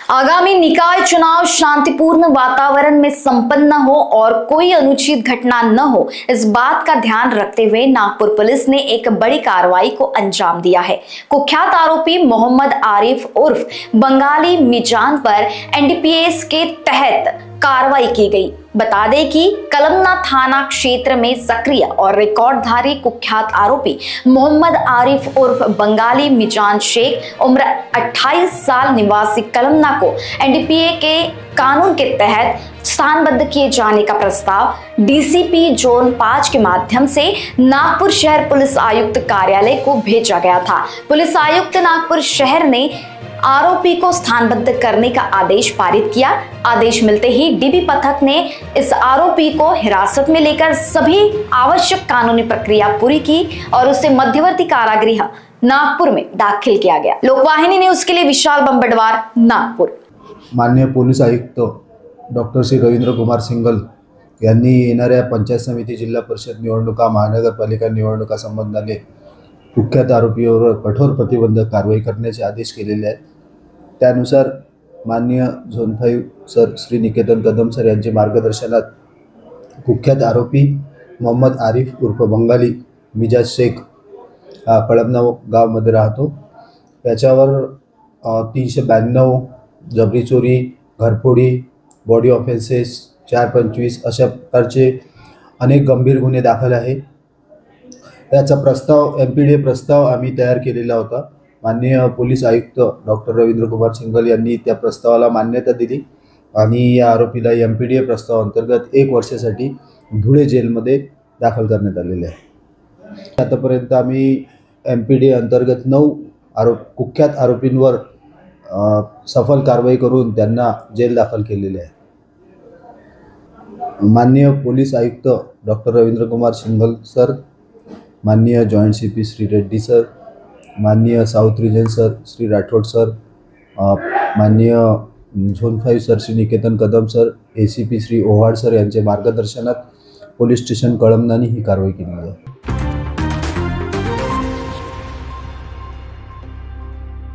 आगामी निकाय चुनाव शांतिपूर्ण वातावरण में संपन्न हो और कोई अनुचित घटना न हो, इस बात का ध्यान रखते हुए नागपुर पुलिस ने एक बड़ी कार्रवाई को अंजाम दिया है। कुख्यात आरोपी मोहम्मद आरिफ उर्फ बंगाली मिजान पर एनडीपीएस के तहत कार्रवाई की गई। बता दें कि कलमना थाना क्षेत्र में सक्रिय और रिकॉर्डधारी कुख्यात आरोपी मोहम्मद आरिफ उर्फ बंगाली मिजान शेख उम्र 28 साल निवासी कलमना को एनडीपीए के कानून के तहत स्थानबद्ध किए जाने का प्रस्ताव डीसीपी जोन 5 के माध्यम से नागपुर शहर पुलिस आयुक्त कार्यालय को भेजा गया था। पुलिस आयुक्त नागपुर शहर ने आरोपी को स्थानबद्ध करने का आदेश पारित किया। आदेश मिलते ही डीबी पथक ने इस आरोपी को हिरासत में लेकर सभी आवश्यक कानूनी प्रक्रिया पूरी की और उसे मध्यवर्ती कारागृह नागपुर में दाखिल किया गया। लोकवाहिनी ने उसके लिए विशाल बंबडवार, नागपुर। माननीय पोलीस आयुक्त डॉक्टर श्री रवींद्र कुमार सिंगल यांनी येणाऱ्या पंचायत समिती, जिल्हा परिषद निवडणुका, महानगरपालिका निवडणुका संबंधाने कुख्यात आरोपीवर कठोर प्रतिबंधक कारवाई करण्याचे आदेश केलेले आहेत। त्यानुसार माननीय zone 5 sir Shri Niketan Kadam sir यांच्या मार्गदर्शनात कुख्यात आरोपी मोहम्मद आरिफ उर्फ बंगाली मिजाज शेख कळमना गावामध्ये राहतो, त्याच्यावर 392 जबरी चोरी, घरफोडी, बॉडी ऑफेन्सेस, 425 अशा प्रकारचे अनेक गंभीर गुन्हे दाखल आहे। त्याचा प्रस्ताव एमपीडीए प्रस्ताव आम्ही तयार केलेला होता। माननीय पोलीस आयुक्त डॉक्टर रवींद्र कुमार सिंगल यांनी त्या प्रस्तावाला मान्यता दिली आणि या आरोपीला एमपीडीए प्रस्ताव अंतर्गत 1 वर्षासाठी धुळे जेलमध्ये दाखल करण्यात आलेले आहे। आतापर्यंत आम्ही एमपीडीए अंतर्गत 9 कुख्यात आरोपींवर सफल कारवाई करून त्यांना जेल दाखल केलेले आहे। माननीय पोलीस आयुक्त डॉक्टर रवींद्र कुमार सिंगल सर, माननीय joint CP Shri Reddy sir, माननीय south region sir Shri Rathod sir, माननीय zone 5 sir Shri Niketan Kadam sir, ACP Shri Ohad sir यांच्या मार्गदर्शनात पोलीस स्टेशन कळमनाने ही कारवाई केली आहे।